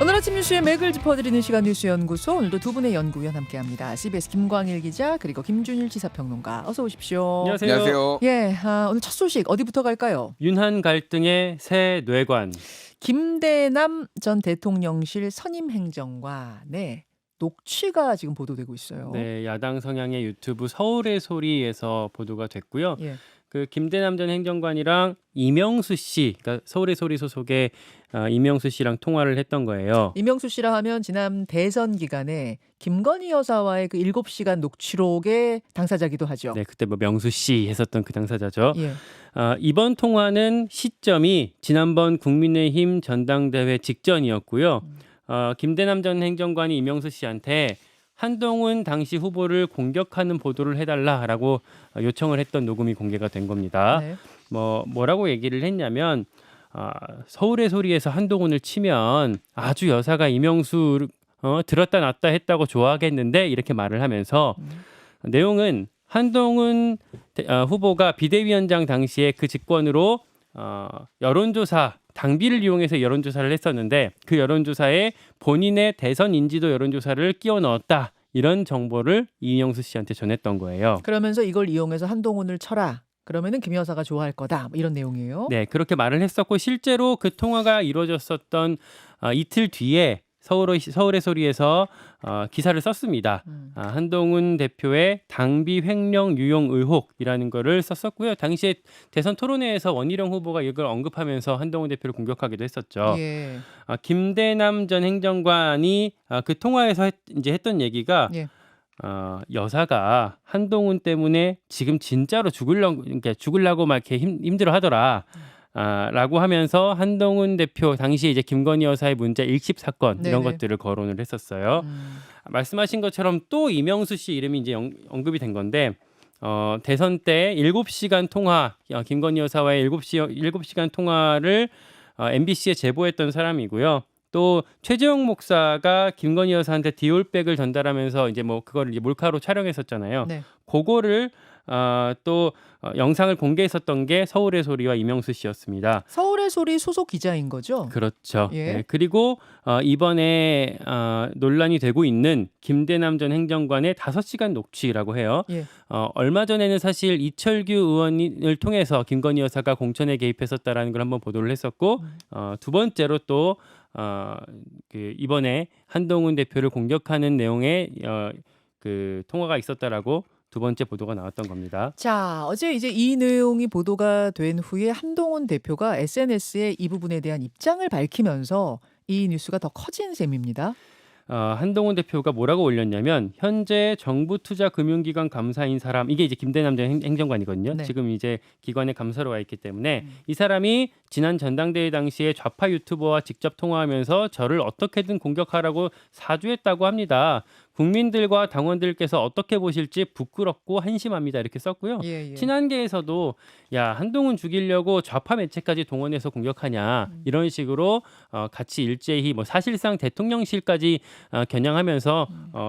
오늘 아침 뉴스의 맥을 짚어드리는 시간 뉴스연구소, 오늘도 두 분의 연구위원 함께합니다. CBS 김광일 기자 그리고 김준일 시사평론가, 어서 오십시오. 안녕하세요. 안녕하세요. 예, 오늘 첫 소식 어디부터 갈까요? 윤한 갈등의 새 뇌관. 김대남 전 대통령실 선임 행정관의 녹취가 지금 보도되고 있어요. 네, 야당 성향의 유튜브 서울의 소리에서 보도가 됐고요. 예. 그 김대남 전 행정관이랑 이명수 씨, 그러니까 서울의 소리 소속의 이명수 씨랑 통화를 했던 거예요. 이명수 씨라 하면 지난 대선 기간에 김건희 여사와의 그 7시간 녹취록의 당사자기도 하죠. 네, 그때 뭐 명수 씨 했었던 그 당사자죠. 예. 이번 통화는 시점이 지난번 국민의힘 전당대회 직전이었고요. 김대남 전 행정관이 이명수 씨한테 한동훈 당시 후보를 공격하는 보도를 해달라라고 요청을 했던 녹음이 공개가 된 겁니다. 네. 뭐라고 얘기를 했냐면 서울의 소리에서 한동훈을 치면 아주 여사가 이명수 들었다 놨다 했다고 좋아하겠는데, 이렇게 말을 하면서 내용은 한동훈 후보가 비대위원장 당시에 그 직권으로 여론조사 당비를 이용해서 여론조사를 했었는데, 그 여론조사에 본인의 대선 인지도 여론조사를 끼워 넣었다, 이런 정보를 이명수 씨한테 전했던 거예요. 그러면서 이걸 이용해서 한동훈을 쳐라. 그러면은 김 여사가 좋아할 거다. 뭐 이런 내용이에요. 네, 그렇게 말을 했었고, 실제로 그 통화가 이루어졌었던 이틀 뒤에 서울의 소리에서 기사를 썼습니다. 한동훈 대표의 당비 횡령 유용 의혹이라는 거를 썼었고요. 당시에 대선 토론회에서 원희룡 후보가 이걸 언급하면서 한동훈 대표를 공격하기도 했었죠. 예. 김대남 전 행정관이 그 통화에서 이제 했던 얘기가 예. 여사가 한동훈 때문에 지금 진짜로 죽으려고 막 이렇게 힘들어 하더라. 라고 하면서 한동훈 대표 당시 이제 김건희 여사의 문자 일십 사건 이런 네네. 것들을 거론을 했었어요. 말씀하신 것처럼 또 이명수 씨 이름이 이제 언급이 된 건데, 대선 때 7시간 통화, 김건희 여사와의 7시간 통화를 MBC에 제보했던 사람이고요. 또 최재형 목사가 김건희 여사한테 디올백을 전달하면서 이제 뭐 그거를 이제 몰카로 촬영했었잖아요. 네. 그거를 또 영상을 공개했었던 게 서울의 소리와 이명수 씨였습니다. 서울의 소리 소속 기자인 거죠? 그렇죠. 예. 네, 그리고 이번에 논란이 되고 있는 김대남 전 행정관의 5시간 녹취라고 해요. 예. 얼마 전에는 사실 이철규 의원을 통해서 김건희 여사가 공천에 개입했었다라는 걸 한번 보도를 했었고, 두 번째로 또 그 이번에 한동훈 대표를 공격하는 내용의 그 통화가 있었다라고 두 번째 보도가 나왔던 겁니다. 자, 어제 이제 이 내용이 보도가 된 후에 한동훈 대표가 SNS에 이 부분에 대한 입장을 밝히면서 이 뉴스가 더 커진 셈입니다. 한동훈 대표가 뭐라고 올렸냐면, 현재 정부 투자 금융기관 감사인 사람, 이게 이제 김대남 전 행정관이거든요. 네. 지금 이제 기관에 감사로 와 있기 때문에 이 사람이 지난 전당대회 당시에 좌파 유튜버와 직접 통화하면서 저를 어떻게든 공격하라고 사주했다고 합니다. 국민들과 당원들께서 어떻게 보실지 부끄럽고 한심합니다, 이렇게 썼고요. 예. 친한계에서도 야, 한동훈 죽이려고 좌파 매체까지 동원해서 공격하냐, 이런 식으로 같이 일제히 뭐 사실상 대통령실까지 겨냥하면서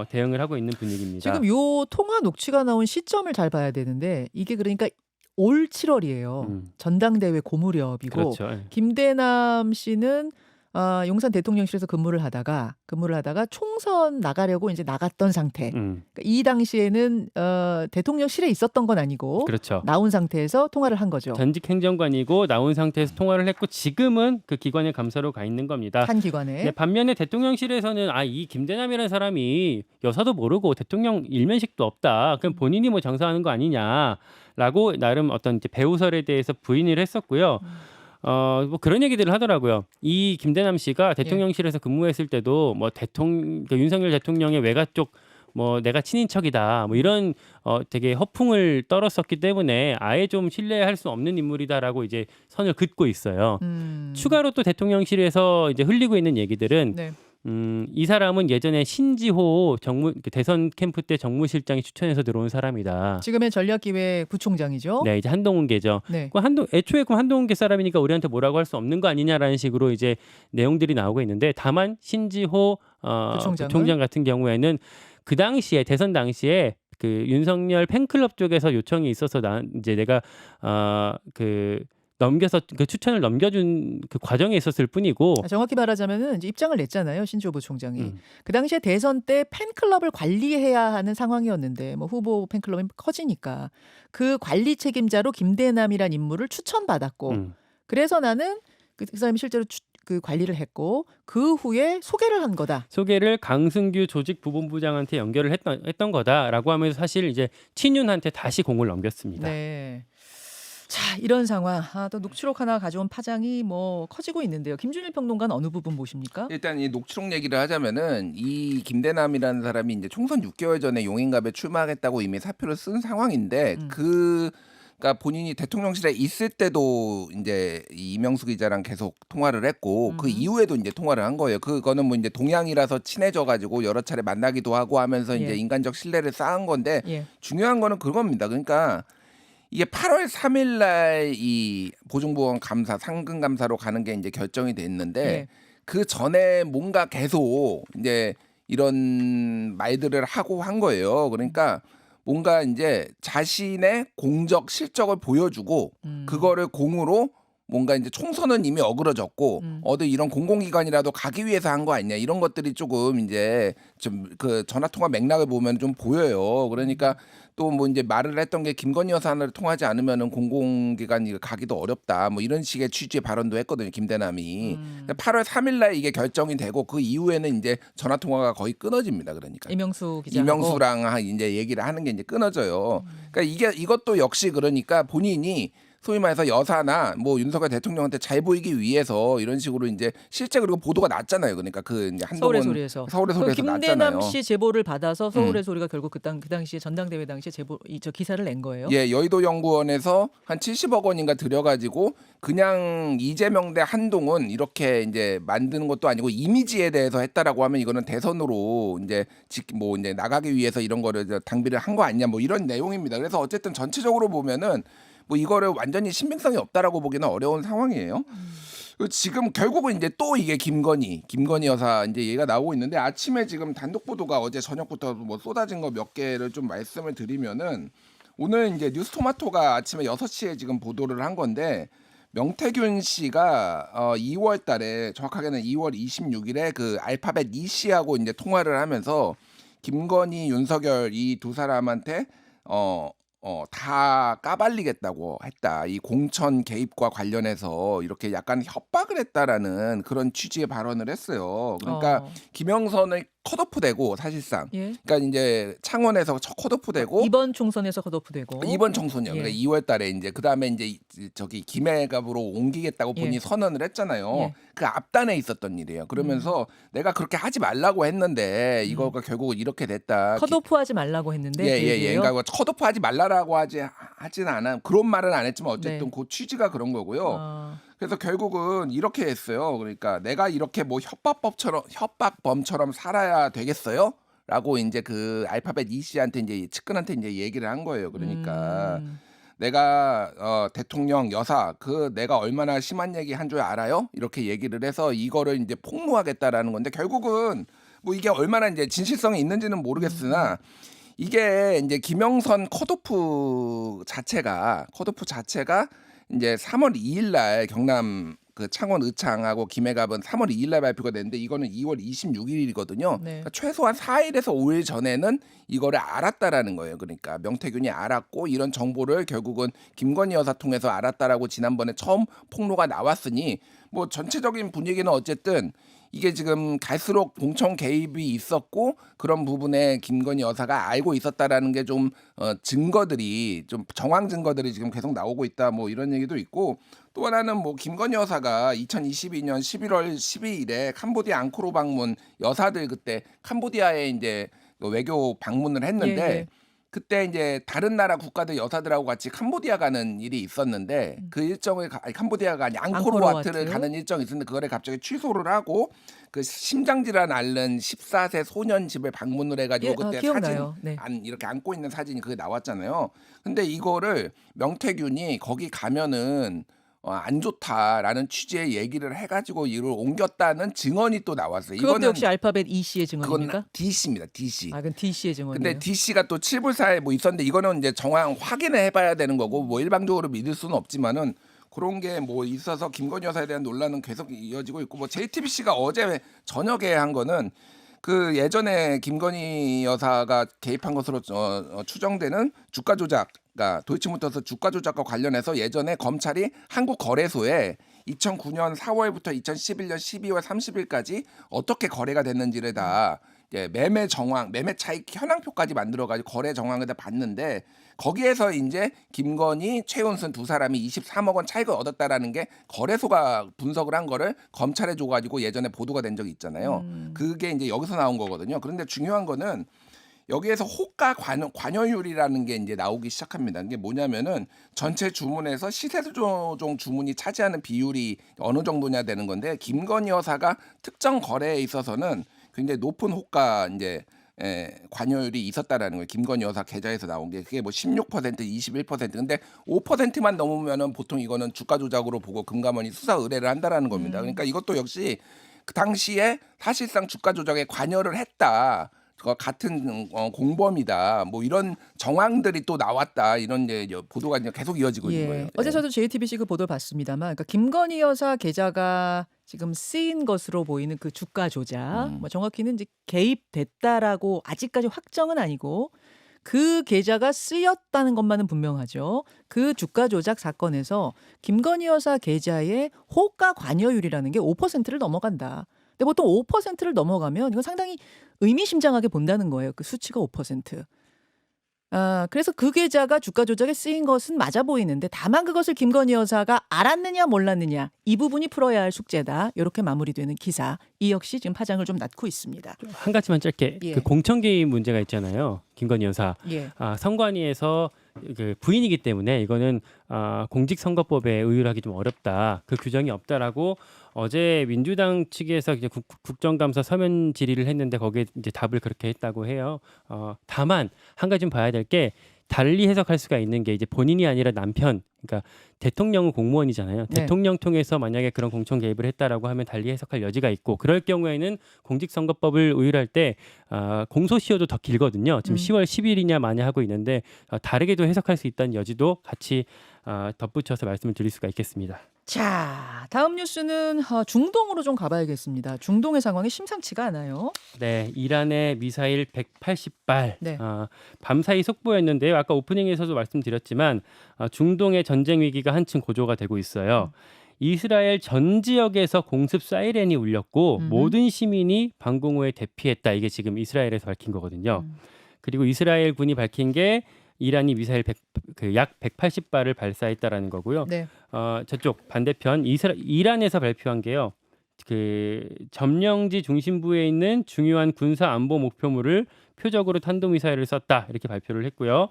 대응을 하고 있는 분위기입니다. 지금 요 통화 녹취가 나온 시점을 잘 봐야 되는데, 이게 그러니까 올 7월이에요. 전당대회 고무렵이고, 그렇죠. 예. 김대남 씨는 용산 대통령실에서 근무를 하다가 총선 나가려고 이제 나갔던 상태. 그러니까 이 당시에는 대통령실에 있었던 건 아니고 그렇죠. 나온 상태에서 통화를 한 거죠. 전직 행정관이고 나온 상태에서 통화를 했고, 지금은 그 기관의 감사로 가 있는 겁니다. 한 기관에. 네, 반면에 대통령실에서는 이 김대남이라는 사람이 여사도 모르고 대통령 일면식도 없다, 그럼 본인이 뭐 장사하는 거 아니냐라고 나름 어떤 이제 배우설에 대해서 부인을 했었고요. 뭐 그런 얘기들을 하더라고요. 이 김대남 씨가 대통령실에서 근무했을 때도 뭐 윤석열 대통령의 외가 쪽 뭐 내가 친인척이다, 뭐 이런 되게 허풍을 떨었었기 때문에 아예 좀 신뢰할 수 없는 인물이다라고 이제 선을 긋고 있어요. 추가로 또 대통령실에서 이제 흘리고 있는 얘기들은 네. 이 사람은 예전에 신지호 대선 캠프 때 정무실장이 추천해서 들어온 사람이다. 지금의 전략기획 부총장이죠. 네, 이제 한동훈계죠. 네. 애초에 그럼 한동훈계 사람이니까 우리한테 뭐라고 할 수 없는 거 아니냐라는 식으로 이제 내용들이 나오고 있는데, 다만 신지호 부총장 같은 경우에는 그 당시에 대선 당시에 그 윤석열 팬클럽 쪽에서 요청이 있어서 이제 내가 그 넘겨서 그 추천을 넘겨준 그 과정에 있었을 뿐이고. 정확히 말하자면은 이제 입장을 냈잖아요. 신주호 부총장이. 음. 그 당시에 대선 때 팬클럽을 관리해야 하는 상황이었는데 뭐 후보 팬클럽이 커지니까 그 관리 책임자로 김대남이란 인물을 추천받았고 그래서 나는 그 사람이 실제로 그 관리를 했고 그 후에 소개를 한 거다. 소개를 강승규 조직 부본부장한테 연결을 했던 거다라고 하면서 사실 이제 친윤한테 다시 공을 넘겼습니다. 네. 자, 이런 상황. 또 녹취록 하나 가져온 파장이 뭐 커지고 있는데요. 김준일 평론가는 어느 부분 보십니까? 일단 이 녹취록 얘기를 하자면은 이 김대남이라는 사람이 이제 총선 6개월 전에 용인갑에 출마하겠다고 이미 사표를 쓴 상황인데 그러니까 본인이 대통령실에 있을 때도 이제 이 이명수 기자랑 계속 통화를 했고 그 이후에도 이제 통화를 한 거예요. 그거는 뭐 이제 동양이라서 친해져 가지고 여러 차례 만나기도 하고 하면서 이제 예. 인간적 신뢰를 쌓은 건데 예. 중요한 거는 그겁니다. 그러니까 이게 8월 3일 날 이 보증보험 감사 상금 감사로 가는 게 이제 결정이 됐는데 예. 그 전에 뭔가 계속 이제 이런 말들을 하고 한 거예요. 그러니까 뭔가 이제 자신의 공적 실적을 보여주고 그거를 공으로 뭔가 이제 총선은 이미 어그러졌고 어디 이런 공공기관이라도 가기 위해서 한 거 아니냐 이런 것들이 조금 이제 좀 그 전화 통화 맥락을 보면 좀 보여요. 그러니까 또 뭐 이제 말을 했던 게 김건희 여사를 통하지 않으면은 공공기관이 가기도 어렵다 뭐 이런 식의 취지의 발언도 했거든요. 김대남이. 8월 3일 날 이게 결정이 되고 그 이후에는 이제 전화 통화가 거의 끊어집니다. 그러니까 이명수 기자. 이명수랑 이제 얘기를 하는 게 이제 끊어져요. 그러니까 이것도 역시 그러니까 본인이 소위 말해서 여사나 뭐 윤석열 대통령한테 잘 보이기 위해서 이런 식으로 이제 실제 그리고 보도가 났잖아요. 그러니까 그 이제 한동훈 서울의 소리에서 났잖아요. 김대남 씨 제보를 받아서 서울의 소리가 결국 그 당시에 전당대회 당시에 제보 저 기사를 낸 거예요. 예, 여의도 연구원에서 한 70억 원인가 들여가지고 그냥 이재명 대 한동훈 이렇게 이제 만드는 것도 아니고 이미지에 대해서 했다라고 하면 이거는 대선으로 이제 뭐 이제 나가기 위해서 이런 거를 당비를 한 거 아니냐 뭐 이런 내용입니다. 그래서 어쨌든 전체적으로 보면은 뭐 이거를 완전히 신빙성이 없다라고 보기는 어려운 상황이에요. 지금 결국은 이제 또 이게 김건희 여사 이제 얘가 나오고 있는데 아침에 지금 단독 보도가 어제 저녁부터 뭐 쏟아진 거 몇 개를 좀 말씀을 드리면은 오늘 이제 뉴스토마토가 아침에 6시에 지금 보도를 한 건데 명태균 씨가 2월 달에 정확하게는 2월 26일에 그 알파벳 이 씨하고 이제 통화를 하면서 김건희, 윤석열 이 두 사람한테 다 까발리겠다고 했다. 이 공천 개입과 관련해서 이렇게 약간 협박을 했다라는 그런 취지의 발언을 했어요. 그러니까 김영선을 컷오프되고 사실상 예. 그러니까 이제 창원에서 컷오프되고 이번 총선에서 컷오프되고 이번 총선이요. 예. 그러니까 2월 달에 이제 그다음에 이제 저기 김해갑으로 옮기겠다고 본인이 예. 선언을 했잖아요. 예. 그 앞단에 있었던 일이에요. 그러면서 내가 그렇게 하지 말라고 했는데 이거가 결국 이렇게 됐다. 컷오프하지 말라고 했는데 그 예. 얘기예요? 그러니까 컷오프하지 말라라고 하지는 않아. 그런 말은 안 했지만 어쨌든 네. 그 취지가 그런 거고요. 그래서 결국은 이렇게 했어요. 그러니까 내가 이렇게 뭐 협박범처럼 살아야 되겠어요? 라고 이제 그 알파벳 이 씨한테 이제 측근한테 이제 얘기를 한 거예요. 그러니까 내가 대통령 여사 그 내가 얼마나 심한 얘기 한 줄 알아요? 이렇게 얘기를 해서 이거를 이제 폭로하겠다라는 건데 결국은 뭐 이게 얼마나 이제 진실성이 있는지는 모르겠으나 이게 이제 김영선 컷오프 자체가 이제 3월 2일 날 경남 그 창원 의창하고 김해갑은 3월 2일 날 발표가 됐는데 이거는 2월 26일이거든요. 네. 그러니까 최소한 4일에서 5일 전에는 이거를 알았다라는 거예요. 그러니까 명태균이 알았고 이런 정보를 결국은 김건희 여사 통해서 알았다라고 지난번에 처음 폭로가 나왔으니 뭐 전체적인 분위기는 어쨌든 이게 지금 갈수록 공천 개입이 있었고 그런 부분에 김건희 여사가 알고 있었다라는 게 좀 증거들이 좀 정황 증거들이 지금 계속 나오고 있다 뭐 이런 얘기도 있고 또 하나는 뭐 김건희 여사가 2022년 11월 12일에 캄보디아 앙코르 방문 여사들 그때 캄보디아에 이제 외교 방문을 했는데 예. 그때 이제 다른 나라 국가들 여사들하고 같이 캄보디아 가는 일이 있었는데 그 일정을 캄보디아가 아니 앙코르와트를 앙코르와트. 가는 일정이 있었는데 그거를 갑자기 취소를 하고 그 심장질환 앓는 14세 소년 집을 방문을 해가지고 예, 그때 기억나요. 사진 네. 이렇게 안고 있는 사진이 그게 나왔잖아요. 근데 이거를 명태균이 거기 가면은 안 좋다라는 취지의 얘기를 해가지고 이를 옮겼다는 증언이 또 나왔어요. 그것도 이거는 역시 알파벳 E 씨의 그건 증언입니까? DC입니다. DC. 그건 D 씨의 증언이에요. 근데 DC가 또 7불사에 뭐 있었는데 이거는 이제 정황 확인을 해봐야 되는 거고 뭐 일방적으로 믿을 수는 없지만은 그런 게 뭐 있어서 김건희 여사에 대한 논란은 계속 이어지고 있고 뭐 JTBC가 어제 저녁에 한 거는 그 예전에 김건희 여사가 개입한 것으로 추정되는 주가 조작, 그러니까 도이치모터스 주가 조작과 관련해서 예전에 검찰이 한국거래소에 2009년 4월부터 2011년 12월 30일까지 어떻게 거래가 됐는지를 다 매매 정황, 매매 차익 현황표까지 만들어가지고 거래 정황을 다 봤는데 거기에서 이제 김건희, 최은순 두 사람이 23억 원 차익을 얻었다라는 게 거래소가 분석을 한 거를 검찰에 줘가지고 예전에 보도가 된 적이 있잖아요. 그게 이제 여기서 나온 거거든요. 그런데 중요한 거는 여기에서 호가 관여율이라는 게 이제 나오기 시작합니다. 이게 뭐냐면은 전체 주문에서 시세 조정 주문이 차지하는 비율이 어느 정도냐 되는 건데 김건희 여사가 특정 거래에 있어서는 굉장히 높은 호가 이제 관여율이 있었다라는 거예요. 김건희 여사 계좌에서 나온 게 그게 뭐 16%, 21%. 근데 5%만 넘으면은 보통 이거는 주가 조작으로 보고 금감원이 수사 의뢰를 한다라는 겁니다. 그러니까 이것도 역시 그 당시에 사실상 주가 조작에 관여를 했다. 같은 공범이다. 뭐 이런 정황들이 또 나왔다. 이런 이제 보도가 이제 계속 이어지고 있는 거예요. 어제 저도 JTBC 그 보도를 봤습니다만, 그러니까 김건희 여사 계좌가 지금 쓰인 것으로 보이는 그 주가 조작, 뭐 정확히는 이제 개입됐다라고 아직까지 확정은 아니고 그 계좌가 쓰였다는 것만은 분명하죠. 그 주가 조작 사건에서 김건희 여사 계좌의 호가 관여율이라는 게 5%를 넘어간다. 근데 보통 5%를 넘어가면 이건 상당히 의미심장하게 본다는 거예요. 그 수치가 5%. 그래서 그 계좌가 주가 조작에 쓰인 것은 맞아 보이는데 다만 그것을 김건희 여사가 알았느냐 몰랐느냐 이 부분이 풀어야 할 숙제다. 이렇게 마무리되는 기사. 이 역시 지금 파장을 좀 낳고 있습니다. 한 가지만 짧게 예. 그 공천 개입 문제가 있잖아요. 김건희 여사. 예. 선관위에서 그 부인이기 때문에 이거는 공직선거법에 의율하기 좀 어렵다. 그 규정이 없다라고 어제 민주당 측에서 이제 국정감사 서면 질의를 했는데 거기에 이제 답을 그렇게 했다고 해요. 다만 한 가지 좀 봐야 될 게 달리 해석할 수가 있는 게 이제 본인이 아니라 남편, 그러니까 대통령은 공무원이잖아요. 네. 대통령 통해서 만약에 그런 공천 개입을 했다라고 하면 달리 해석할 여지가 있고 그럴 경우에는 공직선거법을 의율할 때 공소시효도 더 길거든요. 지금 10월 10일이냐 마냐 하고 있는데 다르게도 해석할 수 있다는 여지도 같이 덧붙여서 말씀을 드릴 수가 있겠습니다. 자, 다음 뉴스는 중동으로 좀 가봐야겠습니다. 중동의 상황이 심상치가 않아요. 네, 이란의 미사일 180발 네. 밤사이 속보였는데요. 아까 오프닝에서도 말씀드렸지만 중동의 전쟁 위기가 한층 고조가 되고 있어요. 이스라엘 전 지역에서 공습 사이렌이 울렸고 모든 시민이 방공호에 대피했다. 이게 지금 이스라엘에서 밝힌 거거든요. 그리고 이스라엘 군이 밝힌 게 이란이 미사일 약 180발을 발사했다라는 거고요. 네. 저쪽 반대편 이란에서 발표한 게요. 그 점령지 중심부에 있는 중요한 군사 안보 목표물을 표적으로 탄도미사일을 썼다 이렇게 발표를 했고요.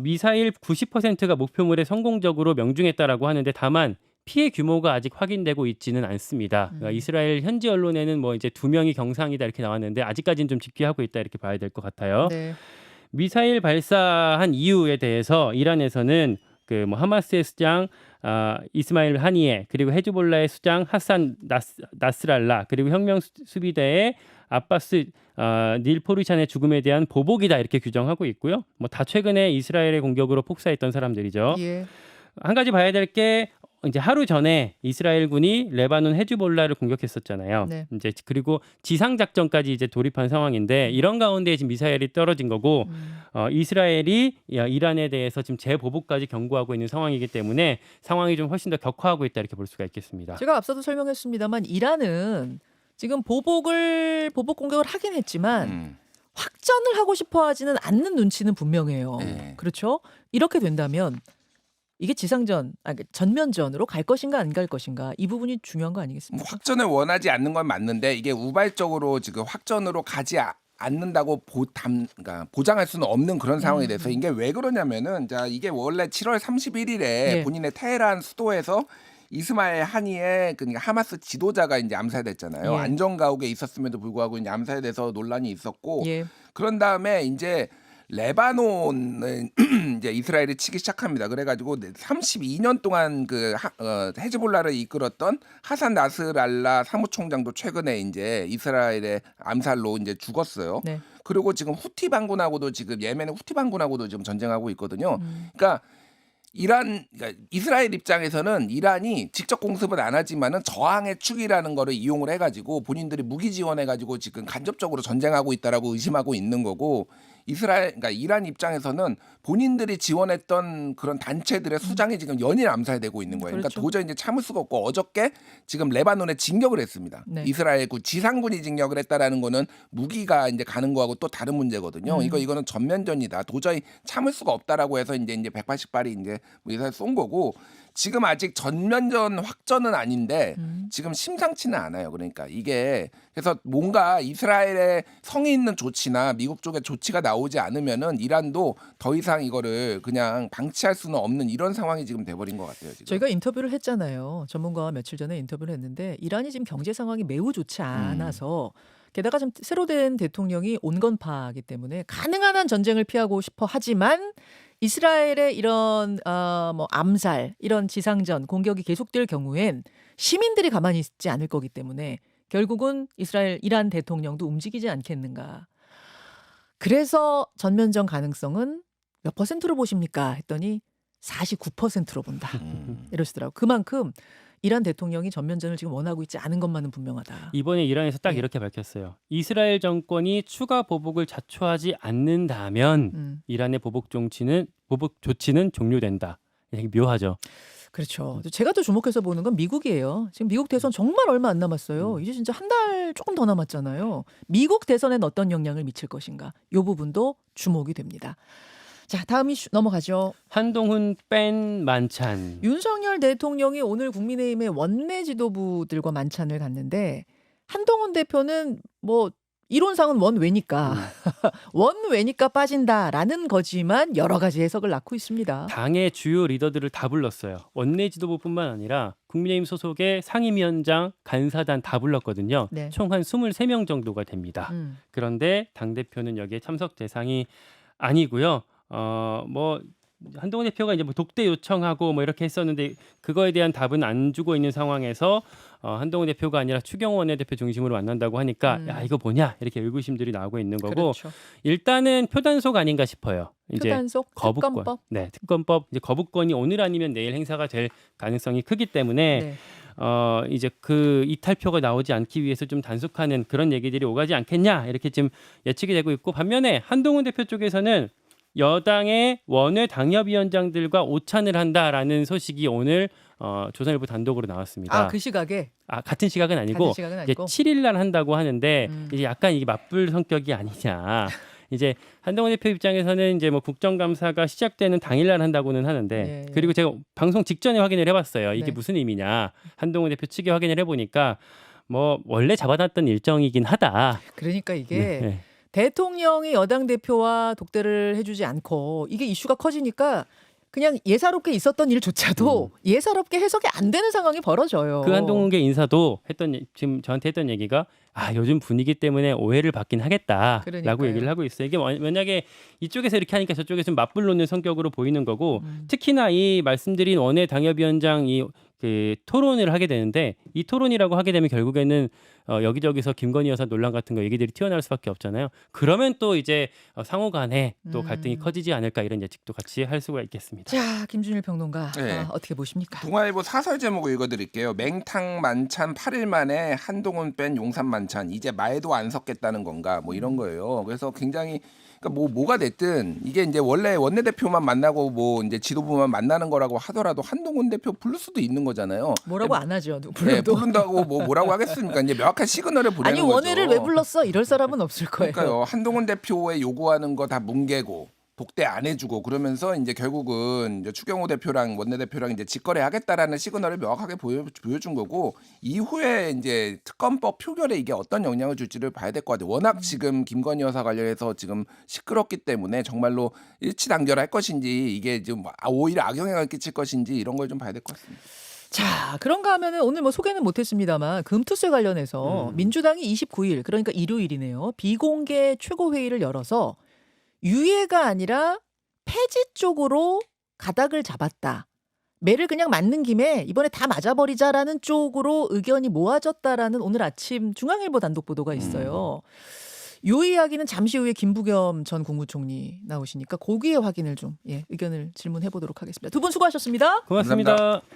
미사일 90%가 목표물에 성공적으로 명중했다라고 하는데 다만 피해 규모가 아직 확인되고 있지는 않습니다. 그러니까 이스라엘 현지 언론에는 뭐 이제 2명이 경상이다 이렇게 나왔는데 아직까지는 좀 직귀하고 있다 이렇게 봐야 될 것 같아요. 네. 미사일 발사한 이유에 대해서 이란에서는 그 뭐 하마스의 수장 이스마일 하니에 그리고 헤즈볼라의 수장 하산 나스랄라 그리고 혁명 수비대의 아바스 닐 포르샨의 죽음에 대한 보복이다 이렇게 규정하고 있고요. 뭐 다 최근에 이스라엘의 공격으로 폭사했던 사람들이죠. 예. 한 가지 봐야 될 게 이제 하루 전에 이스라엘군이 레바논 헤즈볼라를 공격했었잖아요. 네. 이제 그리고 지상 작전까지 이제 돌입한 상황인데 이런 가운데 지금 미사일이 떨어진 거고 이스라엘이 이란에 대해서 지금 재보복까지 경고하고 있는 상황이기 때문에 상황이 좀 훨씬 더 격화하고 있다 이렇게 볼 수가 있겠습니다. 제가 앞서도 설명했습니다만 이란은 지금 보복 공격을 하긴 했지만 확전을 하고 싶어 하지는 않는 눈치는 분명해요. 네. 그렇죠? 이렇게 된다면 이게 전면전으로 갈 것인가 안 갈 것인가 이 부분이 중요한 거 아니겠습니까? 확전을 원하지 않는 건 맞는데 이게 우발적으로 지금 확전으로 가지 않는다고 그러니까 보장할 수는 없는 그런 상황이 돼서 이게 왜 그러냐면은 이게 원래 7월 31일에 네. 본인의 테헤란 수도에서 이스마일 하니의 그러니까 하마스 지도자가 이제 암살됐잖아요. 예. 안전가옥에 있었음에도 불구하고 이제 암살돼서 논란이 있었고 예. 그런 다음에 이제 레바논은 이제 이스라엘이 치기 시작합니다. 그래가지고 32년 동안 그 헤즈볼라를 이끌었던 하산 나스랄라 사무총장도 최근에 이제 이스라엘의 암살로 이제 죽었어요. 네. 그리고 지금 후티 반군하고도 지금 예멘의 후티 반군하고도 지금 전쟁하고 있거든요. 그러니까 그러니까 이스라엘 입장에서는 이란이 직접 공습은 안 하지만은 저항의 축이라는 거를 이용을 해가지고 본인들이 무기 지원해가지고 지금 간접적으로 전쟁하고 있다라고 의심하고 있는 거고 그러니까 이란 입장에서는 본인들이 지원했던 그런 단체들의 수장이 지금 연일 암살되고 있는 거예요. 그러니까 그렇죠. 도저히 이제 참을 수가 없고 어저께 지금 레바논에 진격을 했습니다. 네. 이스라엘 지상군이 진격을 했다라는 거는 무기가 이제 가는 거하고 또 다른 문제거든요. 이거는 전면전이다. 도저히 참을 수가 없다라고 해서 이제 180발이 이제 이스라엘 쏜 거고 지금 아직 전면전 확전은 아닌데 지금 심상치는 않아요. 그러니까 이게 그래서 뭔가 이스라엘의 성의 있는 조치나 미국 쪽의 조치가 나오지 않으면은 이란도 더 이상 이거를 그냥 방치할 수는 없는 이런 상황이 지금 돼버린 것 같아요. 지금. 저희가 인터뷰를 했잖아요. 전문가와 며칠 전에 인터뷰를 했는데 이란이 지금 경제 상황이 매우 좋지 않아서 게다가 지금 새로 된 대통령이 온건파이기 때문에 가능한 한 전쟁을 피하고 싶어 하지만 이스라엘의 이런 뭐 암살, 이런 지상전 공격이 계속될 경우엔 시민들이 가만히 있지 않을 거기 때문에 결국은 이란 대통령도 움직이지 않겠는가. 그래서 전면전 가능성은 몇 퍼센트로 보십니까? 했더니 49%로 본다. 이러시더라고요. 그만큼 이란 대통령이 전면전을 지금 원하고 있지 않은 것만은 분명하다. 이번에 이란에서 딱 네. 이렇게 밝혔어요. 이스라엘 정권이 추가 보복을 자초하지 않는다면 이란의 보복 조치는 종료된다. 되게 묘하죠. 그렇죠. 제가 또 주목해서 보는 건 미국이에요. 지금 미국 대선 정말 얼마 안 남았어요. 이제 진짜 한 달 조금 더 남았잖아요. 미국 대선엔 어떤 영향을 미칠 것인가. 이 부분도 주목이 됩니다. 자, 다음 이슈 넘어가죠. 한동훈 뺀 만찬. 윤석열 대통령이 오늘 국민의힘의 원내 지도부들과 만찬을 갔는데 한동훈 대표는 뭐 이론상은 원외니까 원외니까 빠진다라는 거지만 여러 가지 해석을 낳고 있습니다. 당의 주요 리더들을 다 불렀어요. 원내 지도부뿐만 아니라 국민의힘 소속의 상임위원장, 간사단 다 불렀거든요. 네. 총 한 23명 정도가 됩니다. 그런데 당대표는 여기에 참석 대상이 아니고요. 뭐 한동훈 대표가 이제 뭐 독대 요청하고 뭐 이렇게 했었는데 그거에 대한 답은 안 주고 있는 상황에서 한동훈 대표가 아니라 추경호 원내대표 중심으로 만난다고 하니까 야 이거 뭐냐 이렇게 의구심들이 나오고 있는 거고 그렇죠. 일단은 표단속 아닌가 싶어요. 이제 표단속, 거부권, 특검법. 네 특검법 이제 거부권이 오늘 아니면 내일 행사가 될 가능성이 크기 때문에 네. 이제 그 이탈표가 나오지 않기 위해서 좀 단속하는 그런 얘기들이 오가지 않겠냐 이렇게 지금 예측이 되고 있고 반면에 한동훈 대표 쪽에서는 여당의 원외 당협위원장들과 오찬을 한다라는 소식이 오늘 조선일보 단독으로 나왔습니다. 그 시각에 같은 시각은 아니고 같은 시각은 이제 아니고 7일 날 한다고 하는데 이제 약간 이게 맞불 성격이 아니냐. 이제 한동훈 대표 입장에서는 이제 뭐 국정감사가 시작되는 당일날 한다고는 하는데 예. 그리고 제가 방송 직전에 확인을 해봤어요. 이게 네. 무슨 의미냐. 한동훈 대표 측에 확인을 해보니까 뭐 원래 잡아놨던 일정이긴 하다. 그러니까 이게 네. 대통령이 여당 대표와 독대를 해주지 않고 이게 이슈가 커지니까 그냥 예사롭게 있었던 일조차도 예사롭게 해석이 안 되는 상황이 벌어져요. 그 한동훈계 인사도 지금 저한테 했던 얘기가 요즘 분위기 때문에 오해를 받긴 하겠다라고 그러니까요. 얘기를 하고 있어요. 이게 만약에 이쪽에서 이렇게 하니까 저쪽에서 맞불 놓는 성격으로 보이는 거고 특히나 이 말씀드린 원외 당협위원장 그 토론을 하게 되는데 이 토론이라고 하게 되면 결국에는 여기저기서 김건희 여사 논란 같은 거 얘기들이 튀어나올 수밖에 없잖아요. 그러면 또 이제 상호 간에 또 갈등이 커지지 않을까 이런 예측도 같이 할 수가 있겠습니다. 자, 김준일 평론가 네. 어떻게 보십니까? 동아일보 사설 제목 읽어드릴게요. 맹탕 만찬 8일 만에 한동훈 뺀 용산 만찬 이제 말도 안 섞겠다는 건가 뭐 이런 거예요. 그래서 굉장히 그러니까 뭐가 됐든 이게 이제 원래 원내대표만 만나고 뭐 이제 지도부만 만나는 거라고 하더라도 한동훈 대표 부를 수도 있는 거잖아요. 뭐라고 안 하죠. 네, 불러도. 부른다고 뭐라고 하겠습니까? 이제 명확한 시그널을 보내는 아니 거죠. 원회를 왜 불렀어? 이럴 사람은 없을 거예요. 그러니까요. 한동훈 대표의 요구하는 거 다 뭉개고 독대 안 해주고 그러면서 이제 결국은 이제 추경호 대표랑 원내대표랑 이제 직거래하겠다라는 시그널을 명확하게 보여준 거고 이후에 이제 특검법 표결에 이게 어떤 영향을 줄지를 봐야 될 것 같아요. 워낙 지금 김건희 여사 관련해서 지금 시끄럽기 때문에 정말로 일치단결할 것인지 이게 좀 오히려 악영향을 끼칠 것인지 이런 걸 좀 봐야 될 것 같습니다. 자, 그런가 하면은 오늘 뭐 소개는 못했습니다만 금투세 관련해서 민주당이 29일 그러니까 일요일이네요. 비공개 최고회의를 열어서 유예가 아니라 폐지 쪽으로 가닥을 잡았다. 매를 그냥 맞는 김에 이번에 다 맞아버리자라는 쪽으로 의견이 모아졌다라는 오늘 아침 중앙일보 단독 보도가 있어요. 요 이야기는 잠시 후에 김부겸 전 국무총리 나오시니까 거기에 확인을 좀 의견을 질문해 보도록 하겠습니다. 두 분 수고하셨습니다. 고맙습니다. 감사합니다.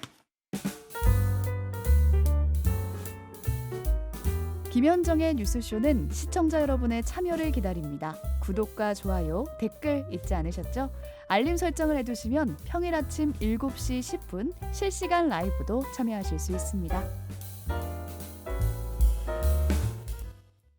김현정의 뉴스쇼는 시청자 여러분의 참여를 기다립니다. 구독과 좋아요, 댓글 잊지 않으셨죠? 알림 설정을 해두시면 평일 아침 7시 10분 실시간 라이브도 참여하실 수 있습니다.